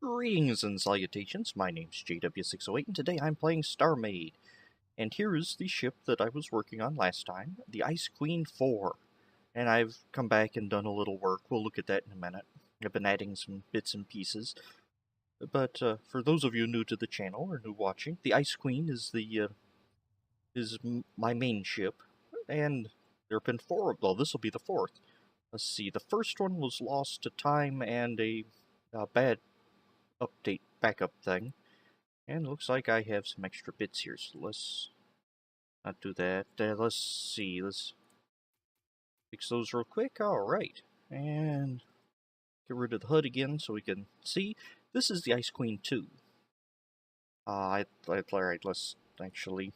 Greetings and salutations, my name's JW608 and today I'm playing Starmade. And here is the ship that I was working on last time, the IceQueen 4. And I've come back and done a little work, we'll look at that in a minute. I've been adding some bits and pieces. But for those of you new to the channel or new watching, the IceQueen is my main ship. And there have been four, well this will be the fourth. Let's see, the first one was lost to time and a bad update backup thing. And looks like I have some extra bits here, so let's not do that. Let's see, let's fix those real quick. Alright, and get rid of the HUD again so we can see. This is the IceQueen 2. Alright, let's actually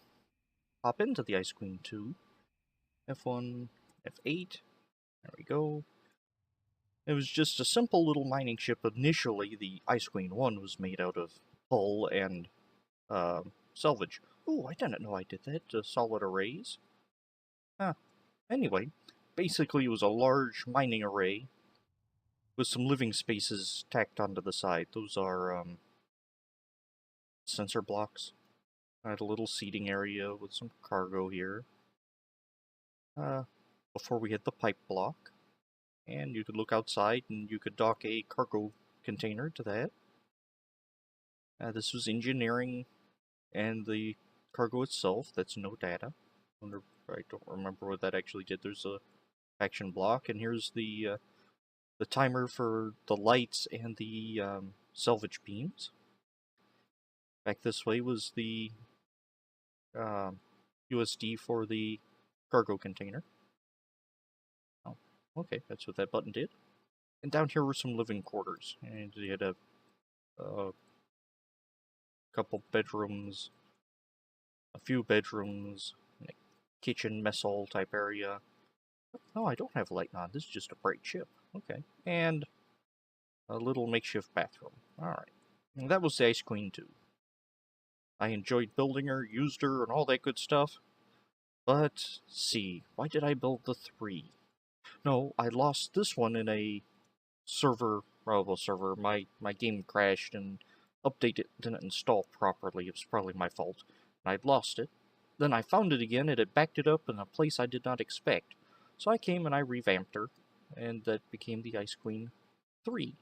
hop into the IceQueen 2. F1, F8, there we go. It was just a simple little mining ship. Initially, the IceQueen 1 was made out of hull and salvage. Oh, I didn't know I did that. Solid arrays. Huh. Anyway, basically it was a large mining array with some living spaces tacked onto the side. Those are sensor blocks. I had a little seating area with some cargo here. Before we hit the pipe block. And you could look outside and you could dock a cargo container to that. This was engineering and the cargo itself. That's no data. I don't remember what that actually did. There's a action block, and here's the timer for the lights and the salvage beams. Back this way was the USD for the cargo container. Oh, okay, that's what that button did. And down here were some living quarters, and you had a couple bedrooms, a few bedrooms, and a kitchen mess hall type area. No, I don't have lighting on. This is just a bright ship. Okay. And a little makeshift bathroom. Alright. And that was the IceQueen 2. I enjoyed building her, used her, and all that good stuff. But, see, why did I build the 3? No, I lost this one in a server, server. My game crashed and update it didn't install properly. It was probably my fault. And I'd lost it. Then I found it again, and it had backed it up in a place I did not expect. So I came and I revamped her, and that became the IceQueen 3.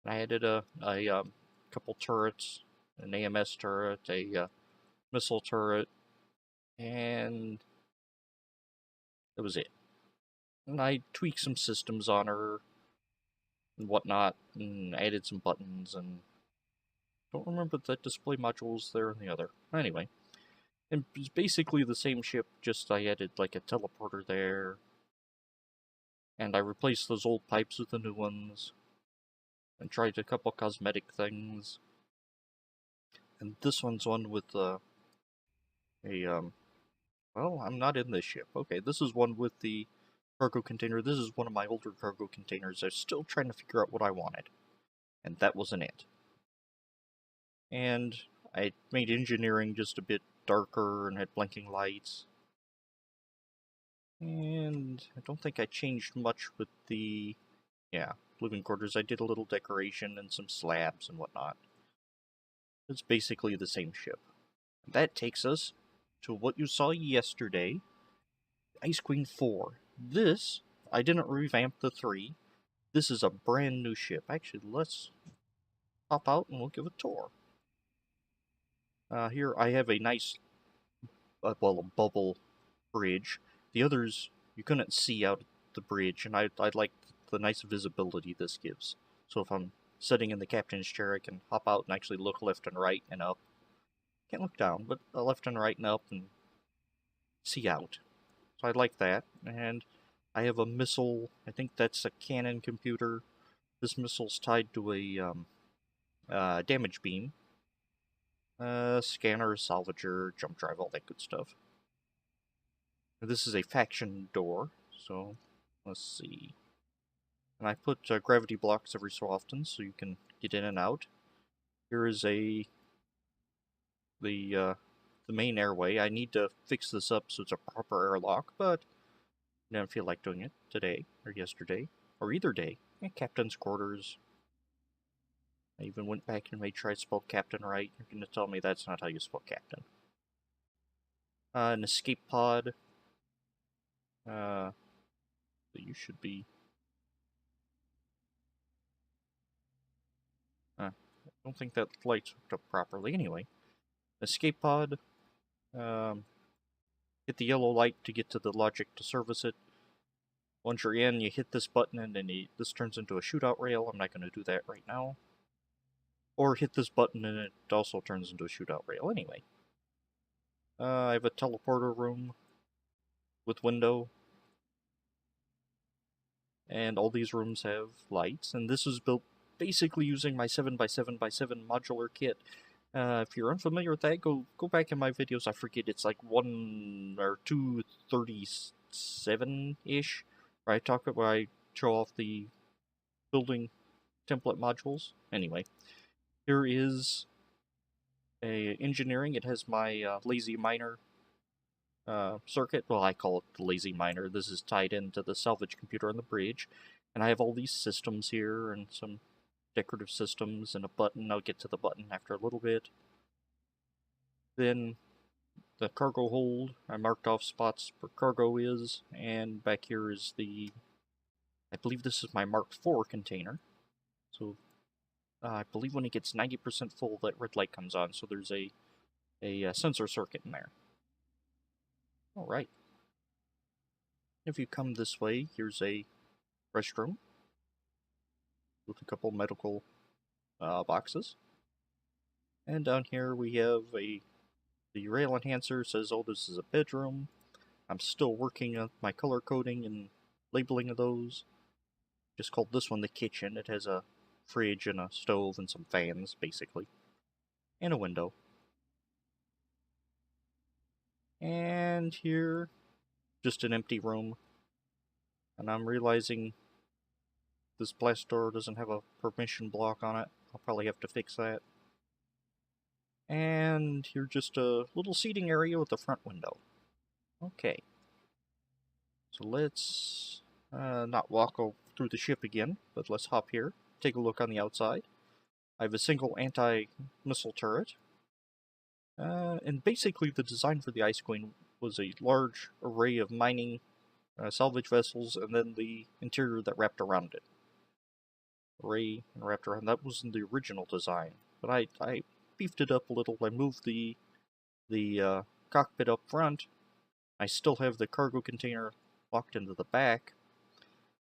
And I added a couple turrets, an AMS turret, a missile turret, and that was it. And I tweaked some systems on her and whatnot, and added some buttons, and don't remember that display module was there in the other. Anyway, and it's basically the same ship, just I added like a teleporter there. And I replaced those old pipes with the new ones. And tried a couple cosmetic things. And this one's one with well, I'm not in this ship. Okay, this is one with the cargo container. This is one of my older cargo containers. I'm still trying to figure out what I wanted. And that wasn't it. And I made engineering just a bit darker and had blinking lights. And I don't think I changed much with the, living quarters. I did a little decoration and some slabs and whatnot. It's basically the same ship. That takes us to what you saw yesterday, IceQueen 4. This, I didn't revamp the 3. This is a brand new ship. Actually, let's hop out and we'll give a tour. Here I have a nice, a bubble bridge. The others, you couldn't see out the bridge, and I like the nice visibility this gives. So if I'm sitting in the captain's chair, I can hop out and actually look left and right and up. Can't look down, but left and right and up and see out. So I like that. And I have a missile. I think that's a cannon computer. This missile's tied to a damage beam. Scanner, salvager, jump drive, all that good stuff. This is a faction door, so let's see. And I put gravity blocks every so often so you can get in and out. Here is the main airway. I need to fix this up so it's a proper airlock, but I didn't feel like doing it today, or yesterday, or either day. Captain's quarters. I even went back and made sure I spelled captain right. You're going to tell me that's not how you spell captain. An escape pod. You should be... I don't think that light's hooked up properly. Anyway, escape pod. Hit the yellow light to get to the logic to service it. Once you're in, you hit this button and then this turns into a shootout rail. I'm not going to do that right now. Or hit this button and it also turns into a shootout rail. Anyway. I have a teleporter room with window. And all these rooms have lights. And this was built basically using my 7x7x7 modular kit. If you're unfamiliar with that, go back in my videos. I forget, it's like 1 or 237-ish. Where I show off the building template modules. Anyway, here is a engineering. It has my lazy miner circuit. Well, I call it the lazy miner. This is tied into the salvage computer on the bridge. And I have all these systems here and some decorative systems and a button. I'll get to the button after a little bit. Then the cargo hold. I marked off spots where cargo is. And back here is the... I believe this is my Mark IV container. So I believe when it gets 90% full, that red light comes on. So there's a sensor circuit in there. Alright. If you come this way, here's a restroom with a couple medical boxes. And down here we have the rail enhancer. Says, oh, this is a bedroom. I'm still working on my color coding and labeling of those. Just called this one the kitchen. It has a fridge and a stove and some fans, basically. And a window. And here, just an empty room. And I'm realizing this blast door doesn't have a permission block on it. I'll probably have to fix that. And here's just a little seating area with a front window. Okay. So let's not walk through the ship again, but let's hop here, take a look on the outside. I have a single anti-missile turret. And basically the design for the IceQueen was a large array of mining salvage vessels, and then the interior that wrapped around it. Array and wrapped around. That wasn't the original design, but I beefed it up a little. I moved the cockpit up front. I still have the cargo container locked into the back.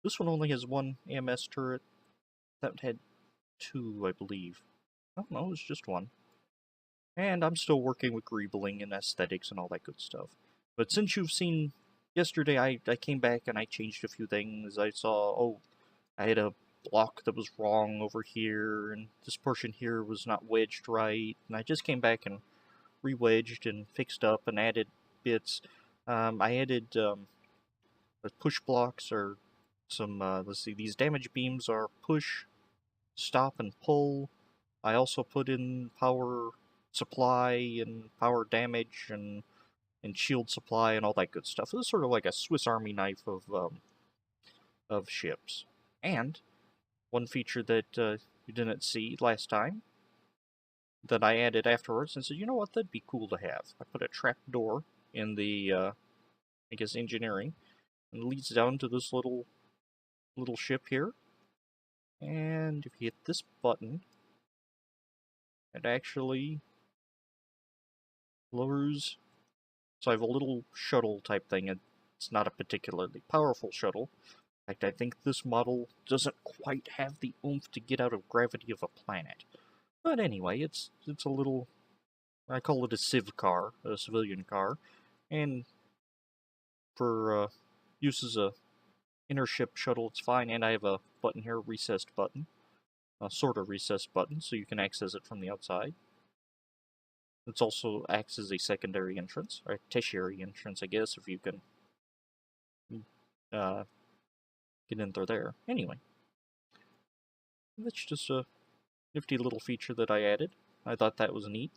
This one only has one AMS turret. That had two, I believe. I don't know, it was just one. And I'm still working with greebling and aesthetics and all that good stuff. But since you've seen yesterday, I came back and I changed a few things. I saw, oh, I had a block that was wrong over here, and this portion here was not wedged right. And I just came back and re-wedged and fixed up and added bits. I added the push blocks, or some, let's see, these damage beams are push, stop, and pull. I also put in power supply and power damage and shield supply and all that good stuff. This is sort of like a Swiss Army knife of ships. And one feature that you didn't see last time that I added afterwards and said, you know what, that'd be cool to have. I put a trap door in the, I guess, engineering, and it leads down to this little ship here. And if you hit this button, it actually lowers. So I have a little shuttle type thing. It's not a particularly powerful shuttle. In fact, I think this model doesn't quite have the oomph to get out of gravity of a planet. But anyway, it's a little, I call it a civ car, a civilian car. And for use as a intership shuttle, it's fine. And I have a button here, recessed button. A sort of recessed button, so you can access it from the outside. It also acts as a secondary entrance, or a tertiary entrance, I guess, if you can get in through there. Anyway, that's just a nifty little feature that I added. I thought that was neat.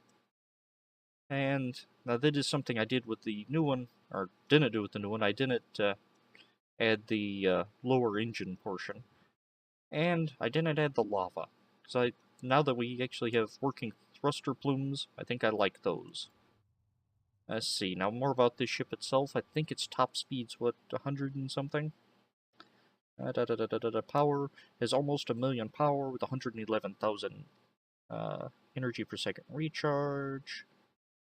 And now that is something I did with the new one, or didn't do with the new one. I didn't add the lower engine portion. And I didn't add the lava, because now that we actually have working thruster plumes, I think I like those. Let's see, now more about this ship itself. I think its top speed's, what, 100 and something? Power has almost 1,000,000 power with 111,000 energy per second recharge,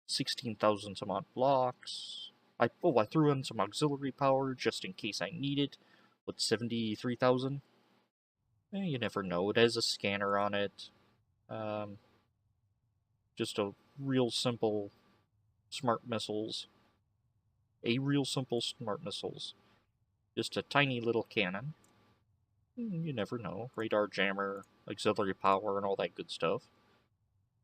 16,000 some odd blocks. I threw in some auxiliary power just in case I need it. What, 73,000? You never know. It has a scanner on it. Just a real simple smart missiles. Just a tiny little cannon. You never know. Radar jammer, auxiliary power, and all that good stuff.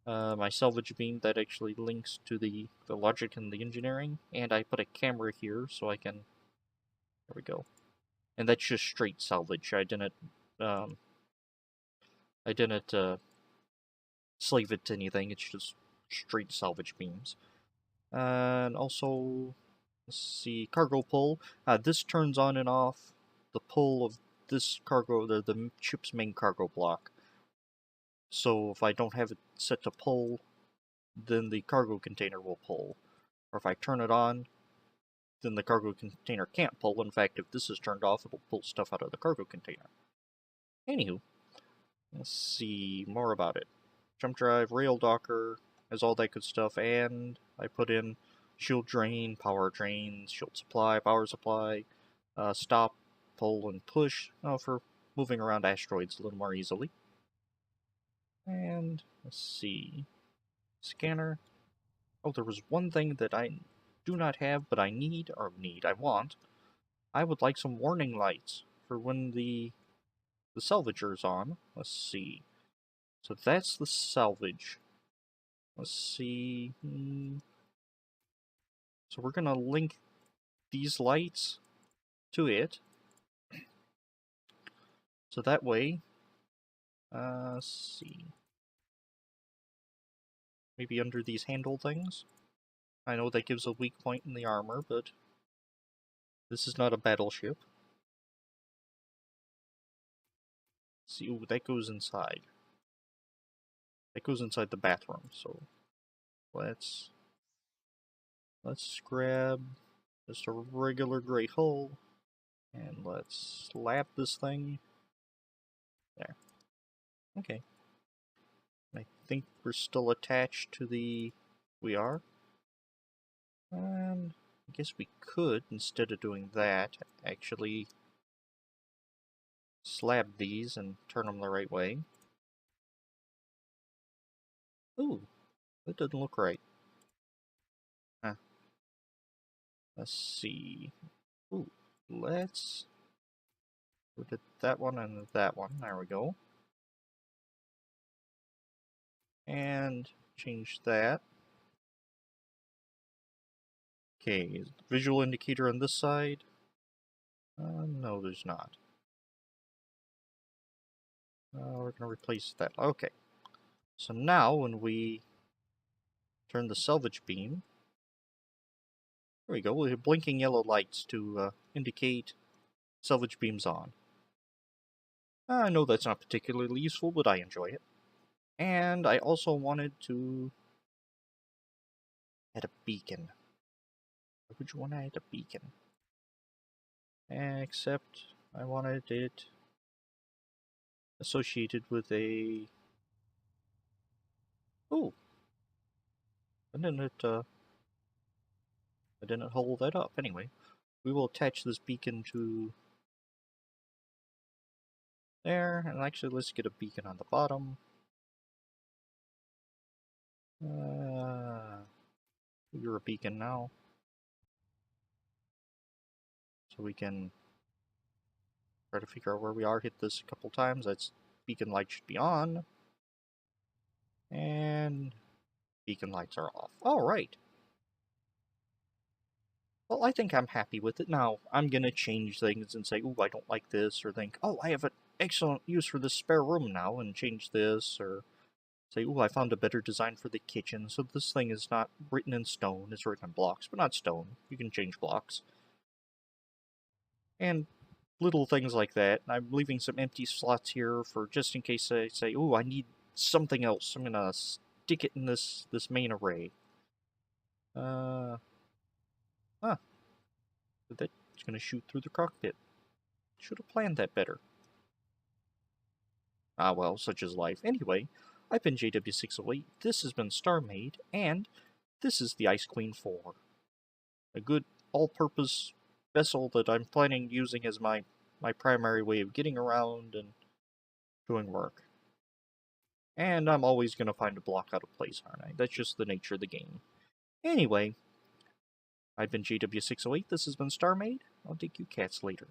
My salvage beam that actually links to the logic and the engineering, and I put a camera here so I can. There we go. And that's just straight salvage. I didn't slave it to anything. It's just straight salvage beams. And also, let's see, cargo pull. This turns on and off the pull of this cargo, the ship's main cargo block. So if I don't have it set to pull, then the cargo container will pull. Or if I turn it on, then the cargo container can't pull. In fact, if this is turned off, it'll pull stuff out of the cargo container. Anywho, let's see more about it. Jump drive, rail docker, has all that good stuff, and I put in shield drain, power drains, shield supply, power supply, stop, pull, and push for moving around asteroids a little more easily. And let's see, scanner. Oh, there was one thing that I do not have, but I want. I would like some warning lights for when the salvager's on. Let's see. So that's the salvage. Let's see. So we're gonna link these lights to it. So that way, let's see. Maybe under these handle things. I know that gives a weak point in the armor, but this is not a battleship. See, ooh, that goes inside. That goes inside the bathroom, so let's grab just a regular gray hull, and let's slap this thing. There. Okay. I think we're still attached to the... We are? And I guess we could, instead of doing that, actually slab these and turn them the right way. Ooh, that doesn't look right. Huh. Let's see. Ooh, let's look at that one and that one. There we go. And change that. Okay, visual indicator on this side. No, there's not. We're going to replace that. Okay. So now when we turn the salvage beam, there we go. We have blinking yellow lights to indicate salvage beam's on. I know that's not particularly useful, but I enjoy it. And I also wanted to add a beacon. Which one I had a beacon? Except I wanted it associated with a... Ooh! I didn't hold that up. Anyway, we will attach this beacon to there, and actually let's get a beacon on the bottom. You're a beacon now. So we can try to figure out where we are, hit this a couple times. That's beacon light should be on. And beacon lights are off. Alright. Well, I think I'm happy with it. Now, I'm gonna change things and say, ooh, I don't like this, or think, oh, I have an excellent use for this spare room now, and change this, or say, ooh, I found a better design for the kitchen. So this thing is not written in stone, it's written in blocks, but not stone. You can change blocks. And little things like that. I'm leaving some empty slots here for just in case I say, ooh, I need something else. I'm gonna stick it in this main array. Huh. That's gonna shoot through the cockpit. Should have planned that better. Ah well, such is life. Anyway, I've been JW608, this has been Starmade, and this is the IceQueen 4. A good all-purpose vessel that I'm planning using as my primary way of getting around and doing work. And I'm always going to find a block out of place, aren't I? That's just the nature of the game. Anyway, I've been JW608, this has been Starmade. I'll dig you cats later.